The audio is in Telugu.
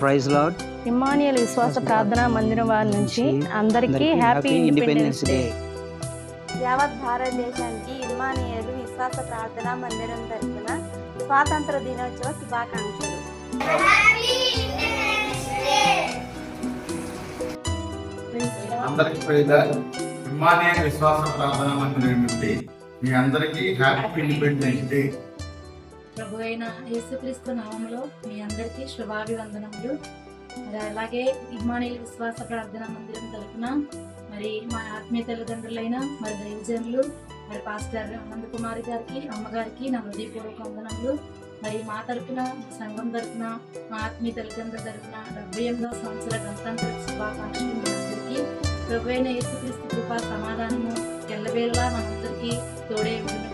Praise lord. ఇమ్మానుయేల్ విశ్వాస ప్రార్థనా మందిరం వారి నుంచి అందరికీ హ్యాపీ ఇండిపెండెన్స్ డే. యావత్ భారతదేశానికి ఇమ్మానుయేలు విశ్వాస ప్రార్థనా మందిరం తరఫున స్వాతంత్ర దినోత్సవ శుభాకాంక్షలు. అందరికీ ఇమ్మానుయేల్ విశ్వాస ప్రార్థనా మందిరం నుండి మీ అందరికీ హ్యాపీ ఇండిపెండెన్స్ డే. ప్రభు అయిన యేసుక్రీస్తు నామములో మీ అందరికీ శుభాభివందనములు. మరి అలాగే ఇమ్మానుయేల్ విశ్వాస ప్రార్థనా మందిరం తరఫున మరి మా ఆత్మీయ తల్లిదండ్రులైన మరి దైవజనులు మరి పాస్టర్ అనంతకుమారి గారికి, అమ్మగారికి నా హృదయపూర్వక వందనములు. మరి మా తరఫున సంఘం తరఫున మా ఆత్మీయ తల్లిదండ్రుల తరఫున 78వ సంవత్సర గణతంత్ర శుభాకాంక్షలు మీ అందరికీ. ప్రభు అయిన యేసుక్రీస్తు కృపా సమాధానము ఎల్లవేళలా మనందరికీ తోడే ఉంటుంది.